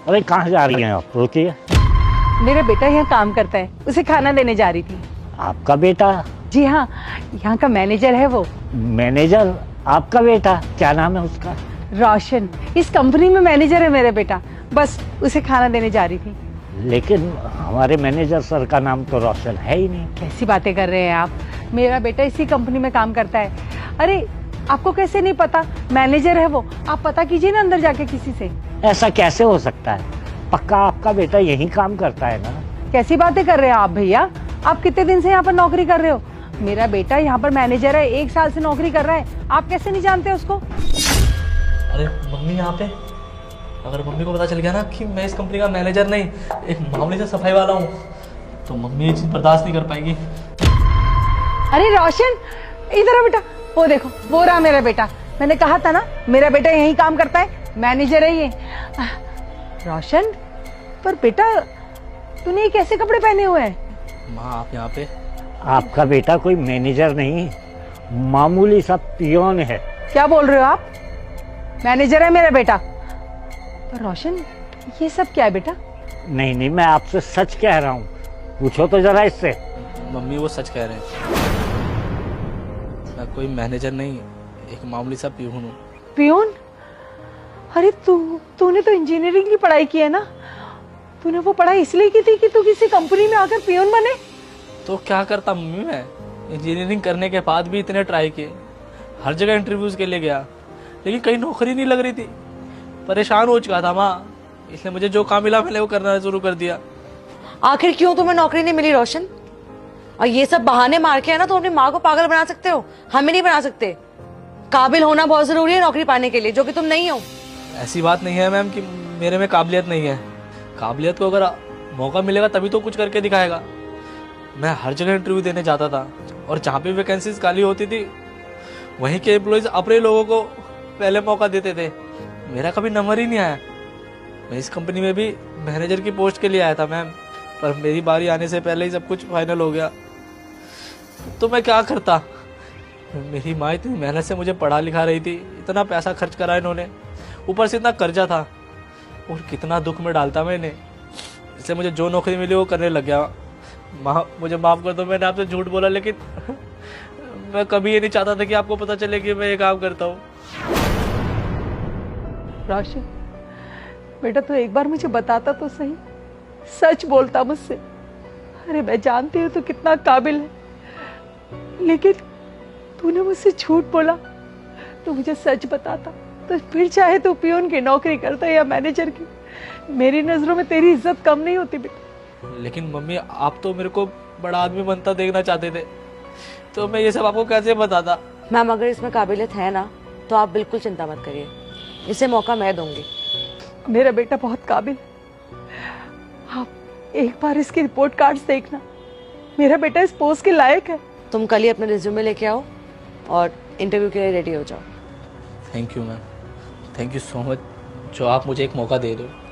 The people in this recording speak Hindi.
अरे कहाँ जा रही हैं आप? रुकिए। मेरा बेटा यहाँ काम करता है, उसे खाना देने जा रही थी। आपका बेटा? जी हाँ, यहाँ का मैनेजर है वो। मैनेजर? आपका बेटा? क्या नाम है उसका? रोशन। इस कंपनी में मैनेजर है मेरा बेटा, बस उसे खाना देने जा रही थी। लेकिन हमारे मैनेजर सर का नाम तो रोशन है ही नहीं। कैसी बातें कर रहे हैं आप? मेरा बेटा इसी कंपनी में काम करता है। अरे आपको कैसे नहीं पता? मैनेजर है वो, आप पता कीजिए ना अंदर जाके किसी से। ऐसा कैसे हो सकता है? पक्का आपका बेटा यही काम करता है ना? कैसी बातें कर रहे हैं आप भैया? आप कितने दिन से यहाँ पर नौकरी कर रहे हो? मेरा बेटा यहाँ पर मैनेजर है, 1 साल से नौकरी कर रहा है। आप कैसे नहीं जानते उसको? अरे मम्मी यहाँ पे, अगर मम्मी को पता चल गया ना कि मैं इस कंपनी का मैनेजर नहीं, एक मामूली से सफाई वाला हूँ, तो मम्मी ये चीज़ बर्दाश्त नहीं कर पाएगी। अरे रोशन, इधर आ बेटा। वो देखो, वो रहा मेरा बेटा। मैंने कहा था ना, मेरा बेटा यही काम करता है, मैनेजर है ये। रोशन, पर बेटा तूने ये कैसे कपड़े पहने हुए हैं? माँ आप यहाँ पे? आपका बेटा कोई मैनेजर नहीं, मामूली सा पियोन है। क्या बोल रहे हो आप? मैनेजर है मेरा बेटा। पर रोशन, ये सब क्या है बेटा? नहीं नहीं, मैं आपसे सच कह रहा हूँ, पूछो तो जरा इससे। मम्मी वो सच कह रहे हैं, मैं कोई मैनेजर नहीं, एक मामूली सा पियून हूँ। पियून? अरे तूने तो इंजीनियरिंग की पढ़ाई की है ना? तूने वो पढ़ाई इसलिए की थी कि तू किसी कंपनी में आकर पियून बने? तो क्या करता मम्मी, मैं इंजीनियरिंग करने के बाद भी इतने ट्राई किए, हर जगह इंटरव्यूज के लिए गया, लेकिन कहीं नौकरी नहीं लग रही थी। परेशान हो चुका था माँ, इसलिए मुझे जो काम मिला मैंने वो करना शुरू कर दिया। आखिर क्यों तुम्हें नौकरी नहीं मिली रोशन? और ये सब बहाने मार के है ना, तो अपनी माँ को पागल बना सकते हो, हमें नहीं बना सकते। काबिल होना बहुत जरूरी है नौकरी पाने के लिए, जो कि तुम नहीं हो। ऐसी बात नहीं है मैम कि मेरे में काबिलियत नहीं है। काबिलियत को अगर मौका मिलेगा तभी तो कुछ करके दिखाएगा। मैं हर जगह इंटरव्यू देने जाता था, और जहाँ पे वैकेंसीज खाली होती थी वहीं के एम्प्लॉयज अपने लोगों को पहले मौका देते थे। मेरा कभी नंबर ही नहीं आया। मैं इस कंपनी में भी मैनेजर की पोस्ट के लिए आया था मैम, पर मेरी बारी आने से पहले ही सब कुछ फाइनल हो गया। तो मैं क्या करता? मेरी माँ इतनी मेहनत से मुझे पढ़ा लिखा रही थी, इतना पैसा खर्च करा इन्होंने, ऊपर से इतना कर्जा था, और कितना दुख में डालता मैंने। इसलिए मुझे जो नौकरी मिली वो करने लग गया। माँ मुझे माफ़ कर दो, मैंने आपसे झूठ बोला, लेकिन मैं कभी ये नहीं चाहता था कि आपको पता चले कि मैं ये काम करता हूँ। रोशन बेटा, तू एक बार मुझे बताता तो सही, सच बोलता मुझसे। अरे मैं जानती हूँ तू कितना काबिल है, लेकिन तूने मुझसे झूठ बोला। तू मुझे सच बताता तो फिर चाहे तू पियून की नौकरी करता या मैनेजर की, मेरी नजरों में तेरी इज्जत कम नहीं होती बेटा। लेकिन मम्मी आप तो मेरे को बड़ा आदमी बनता देखना चाहते थे, तो मैं ये सब आपको कैसे बताता? मैम अगर इसमें काबिलियत है ना, तो आप बिल्कुल चिंता मत करिए, इसे मौका मैं दूंगी। मेरा बेटा बहुत काबिल है। आप एक बार इसकी रिपोर्ट कार्ड्स देखना, मेरा बेटा इस पोस्ट के लायक है। तुम कल ही अपना रिज्यूमे लेके आओ और इंटरव्यू के लिए रेडी हो जाओ। Thank you ma'am, thank you so much, जो आप मुझे एक मौका दे रहे हो।